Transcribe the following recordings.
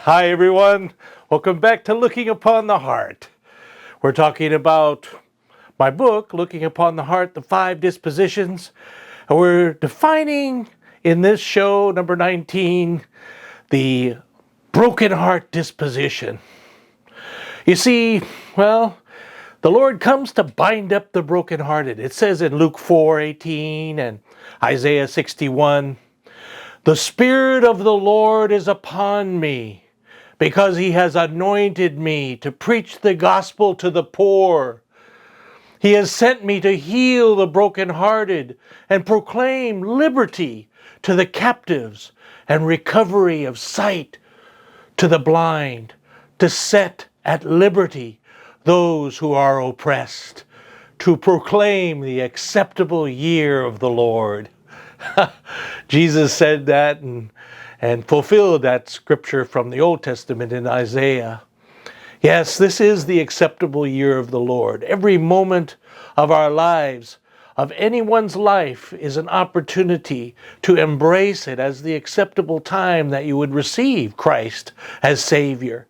Hi everyone, welcome back to Looking Upon the Heart. We're talking about my book, Looking Upon the Heart, the 5 Dispositions. And we're defining in this show, number 19, the broken heart disposition. You see, well, the Lord comes to bind up the brokenhearted. It says in Luke 4:18 and Isaiah 61, "The Spirit of the Lord is upon me, because he has anointed me to preach the gospel to the poor. He has sent me to heal the brokenhearted and proclaim liberty to the captives and recovery of sight to the blind, to set at liberty those who are oppressed, to proclaim the acceptable year of the Lord." Jesus said that and fulfilled that scripture from the Old Testament in Isaiah. Yes, this is the acceptable year of the Lord. Every moment of our lives, of anyone's life, is an opportunity to embrace it as the acceptable time that you would receive Christ as Savior.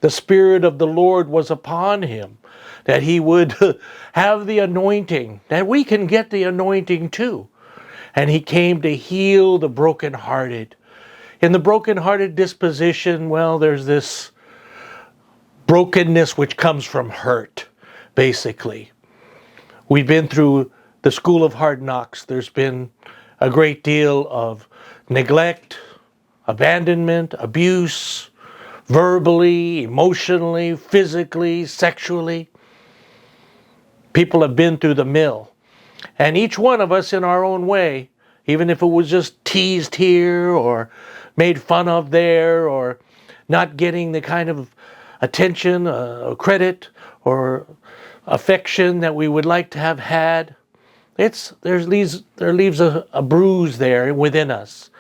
The Spirit of the Lord was upon him, that he would have the anointing, that we can get the anointing too. And he came to heal the brokenhearted. In the brokenhearted disposition, well, there's this brokenness which comes from hurt, basically. We've been through the school of hard knocks. There's been a great deal of neglect, abandonment, abuse, verbally, emotionally, physically, sexually. People have been through the mill. And each one of us in our own way, even if it was just teased here or made fun of there or not getting the kind of attention, credit, or affection that we would like to have had, there leaves a bruise there within us.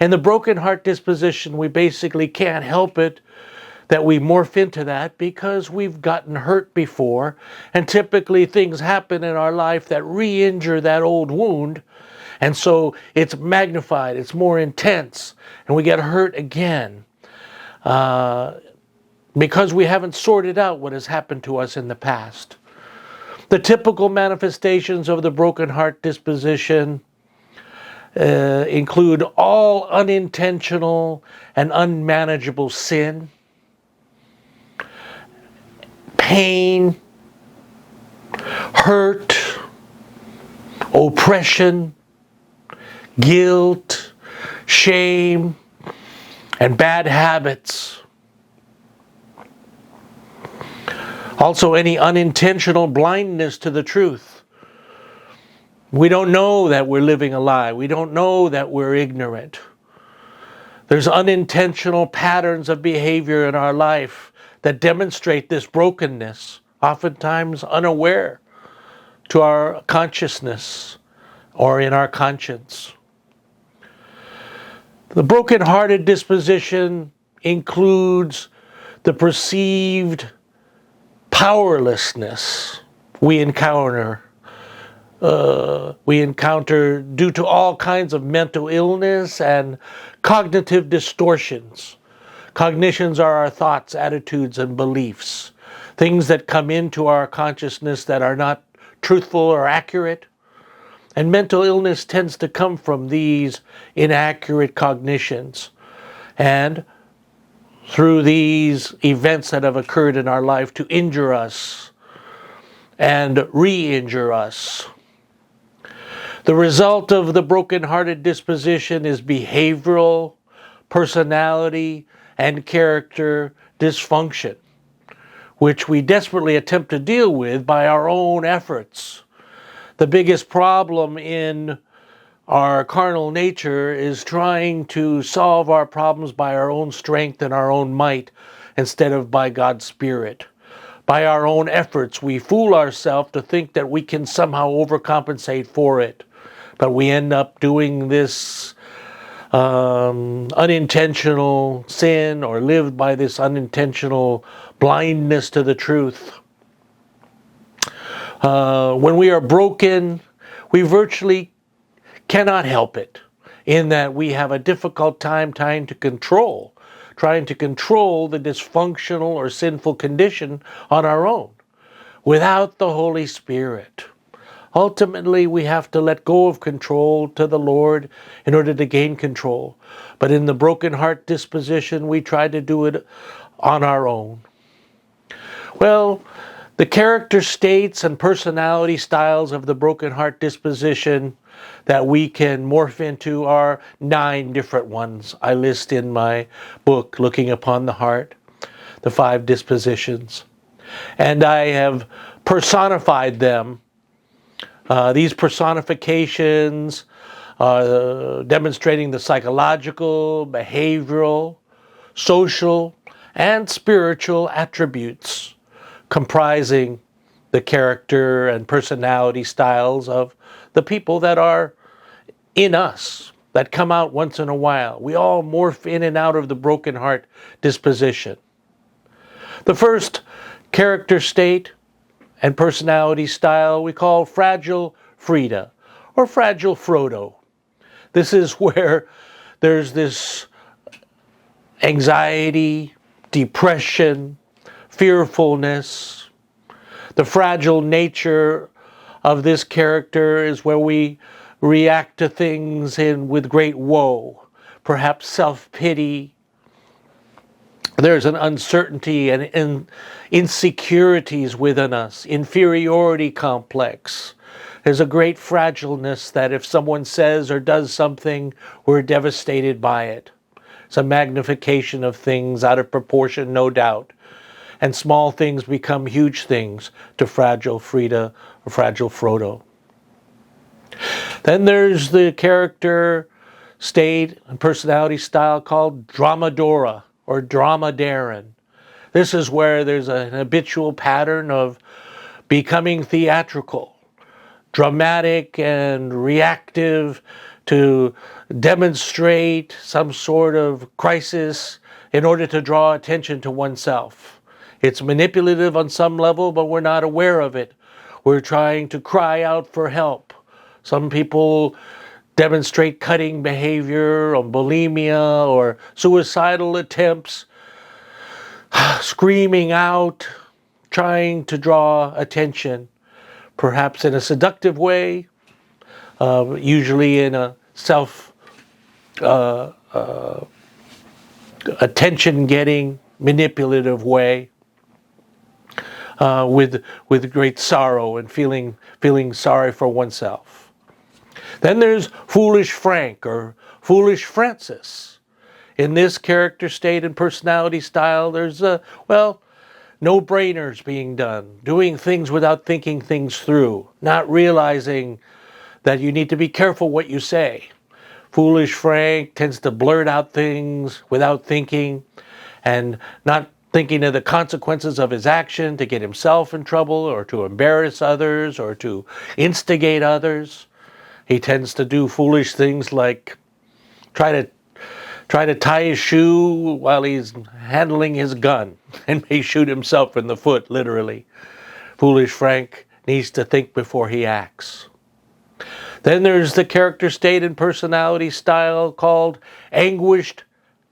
And the broken heart disposition, we basically can't help it that we morph into that because we've gotten hurt before, and typically things happen in our life that re-injure that old wound, and so it's magnified, it's more intense, and we get hurt again because we haven't sorted out what has happened to us in the past. The typical manifestations of the broken heart disposition include all unintentional and unmanageable sin, pain, hurt, oppression, guilt, shame, and bad habits. Also, any unintentional blindness to the truth. We don't know that we're living a lie. We don't know that we're ignorant. There's unintentional patterns of behavior in our life that demonstrate this brokenness, oftentimes unaware to our consciousness or in our conscience. The broken-hearted disposition includes the perceived powerlessness we encounter due to all kinds of mental illness and cognitive distortions. Cognitions are our thoughts, attitudes, and beliefs, things that come into our consciousness that are not truthful or accurate. And mental illness tends to come from these inaccurate cognitions and through these events that have occurred in our life to injure us and re-injure us. The result of the broken-hearted disposition is behavioral, personality, and character dysfunction, which we desperately attempt to deal with by our own efforts. The biggest problem in our carnal nature is trying to solve our problems by our own strength and our own might instead of by God's Spirit. By our own efforts, we fool ourselves to think that we can somehow overcompensate for it. But we end up doing this unintentional sin or live by this unintentional blindness to the truth. When we are broken, we virtually cannot help it, in that we have a difficult time trying to control trying to control the dysfunctional or sinful condition on our own without the Holy Spirit. Ultimately, we have to let go of control to the Lord in order to gain control. But in the broken heart disposition, we try to do it on our own. Well, the character states and personality styles of the broken heart disposition that we can morph into are 9 different ones I list in my book, Looking Upon the Heart, the 5 dispositions. And I have personified them. These personifications demonstrating the psychological, behavioral, social, and spiritual attributes comprising the character and personality styles of the people that are in us, that come out once in a while. We all morph in and out of the broken heart disposition. The first character state and personality style we call fragile Freda or fragile Frodo. This is where there's this anxiety, depression, fearfulness. The fragile nature of this character is where we react to things with great woe, perhaps self-pity. There's an uncertainty and insecurities within us, inferiority complex. There's a great fragileness that if someone says or does something, we're devastated by it. It's a magnification of things out of proportion, no doubt. And small things become huge things to fragile Freda or fragile Frodo. Then there's the character state and personality style called drama Dora or drama Darren. This is where there's an habitual pattern of becoming theatrical, dramatic and reactive to demonstrate some sort of crisis in order to draw attention to oneself. It's manipulative on some level, but we're not aware of it. We're trying to cry out for help. Some people demonstrate cutting behavior or bulimia or suicidal attempts, screaming out, trying to draw attention, perhaps in a seductive way, usually in a attention-getting, manipulative way, with great sorrow and feeling sorry for oneself. Then there's foolish Frank or foolish Francis. In this character state and personality style, there's no-brainers being done, doing things without thinking things through, not realizing that you need to be careful what you say. Foolish Frank tends to blurt out things without thinking and not thinking of the consequences of his action to get himself in trouble or to embarrass others or to instigate others. He tends to do foolish things like try to tie his shoe while he's handling his gun and may shoot himself in the foot, literally. Foolish Frank needs to think before he acts. Then there's the character state and personality style called anguished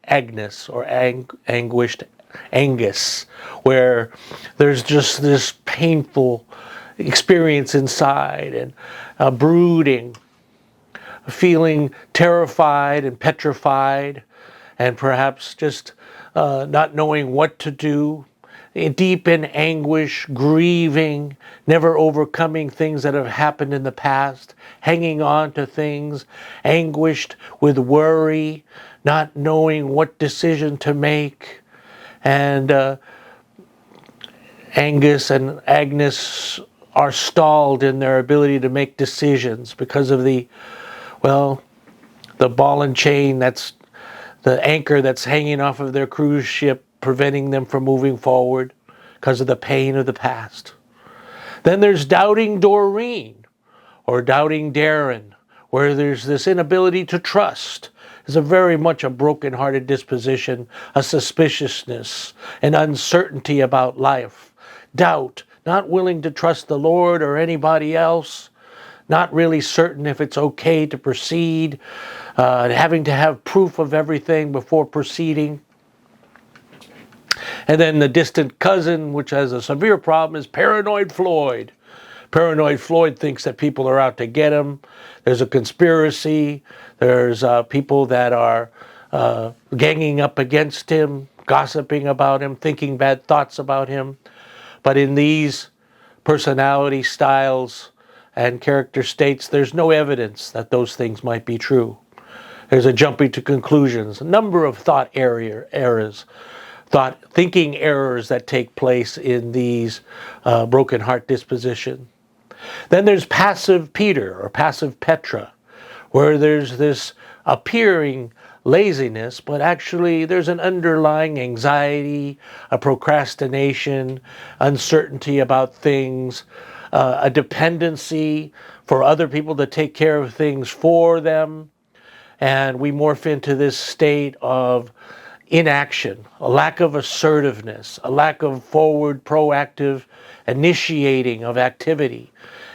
Agnes or anguished Angus, where there's just this painful experience inside and brooding, feeling terrified and petrified, and perhaps just not knowing what to do, deep in anguish, grieving, never overcoming things that have happened in the past, hanging on to things, anguished with worry, not knowing what decision to make. And Angus and Agnes are stalled in their ability to make decisions because of the ball and chain, that's the anchor that's hanging off of their cruise ship, preventing them from moving forward because of the pain of the past. Then there's doubting Doreen or doubting Darren, where there's this inability to trust. It's very much a broken-hearted disposition, a suspiciousness, an uncertainty about life, doubt, not willing to trust the Lord or anybody else, not really certain if it's okay to proceed, having to have proof of everything before proceeding. And then the distant cousin, which has a severe problem, is paranoid Floyd. Paranoid Floyd thinks that people are out to get him. There's a conspiracy. There's people that are ganging up against him, gossiping about him, thinking bad thoughts about him. But in these personality styles and character states, there's no evidence that those things might be true. There's a jumping to conclusions, a number of thought errors, thinking errors that take place in these broken heart disposition. Then there's passive Peter or passive Petra, where there's this appearing laziness, but actually there's an underlying anxiety, a procrastination, uncertainty about things, a dependency for other people to take care of things for them. And we morph into this state of inaction, a lack of assertiveness, a lack of forward, proactive initiating of activity.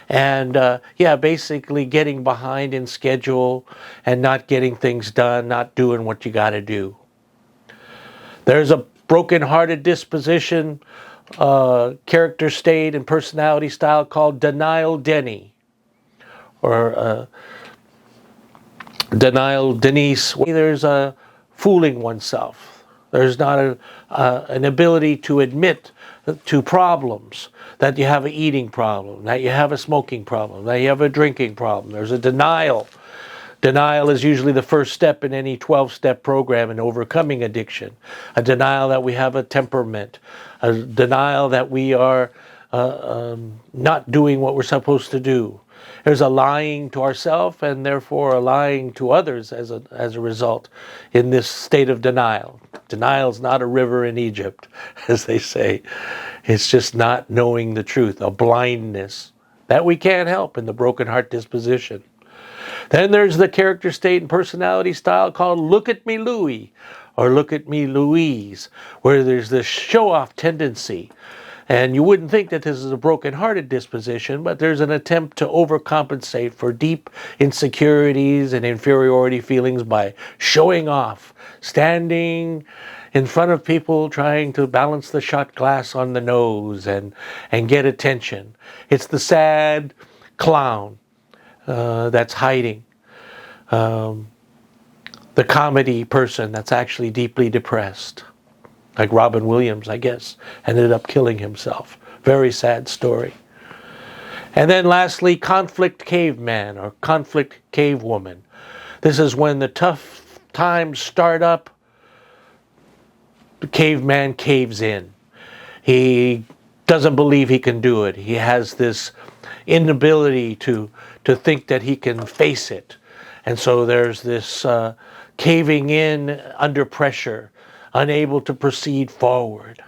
And basically getting behind in schedule and not getting things done, not doing what you got to do. There's a broken-hearted disposition, character state and personality style called denial Denny, or denial Denise. There's a fooling oneself. There's not an ability to admit to problems, that you have an eating problem, that you have a smoking problem, that you have a drinking problem. There's a denial. Denial is usually the first step in any 12-step program in overcoming addiction. A denial that we have a temperament. A denial that we are not doing what we're supposed to do. There's a lying to ourselves and therefore a lying to others as a result in this state of denial. Denial is not a river in Egypt, as they say. It's just not knowing the truth, a blindness that we can't help in the broken heart disposition. Then there's the character state and personality style called Look at Me Louie or Look at Me Louise, where there's this show-off tendency. And you wouldn't think that this is a broken-hearted disposition, but there's an attempt to overcompensate for deep insecurities and inferiority feelings by showing off, standing in front of people trying to balance the shot glass on the nose and get attention. It's the sad clown that's hiding. The comedy person that's actually deeply depressed. Like Robin Williams, I guess, ended up killing himself. Very sad story. And then lastly, conflict caveman or conflict cavewoman. This is when the tough times start up, the caveman caves in. He doesn't believe he can do it. He has this inability to think that he can face it. And so there's this caving in under pressure, unable to proceed forward.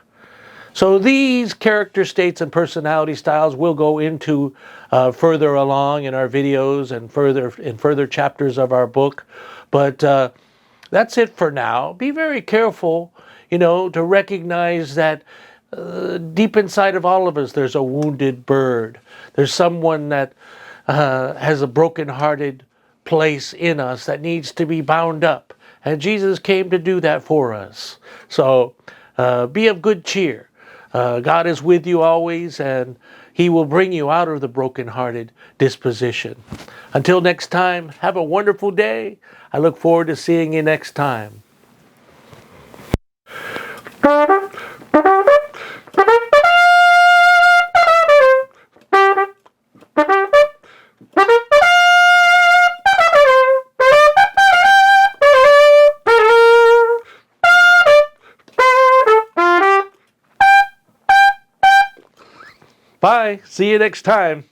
So these character states and personality styles will go into further along in our videos and further chapters of our book. But that's it for now. Be very careful, to recognize that deep inside of all of us, there's a wounded bird. There's someone that has a broken-hearted place in us that needs to be bound up. And Jesus came to do that for us. So be of good cheer. God is with you always, and He will bring you out of the broken-hearted disposition. Until next time, have a wonderful day. I look forward to seeing you next time. Bye. See you next time.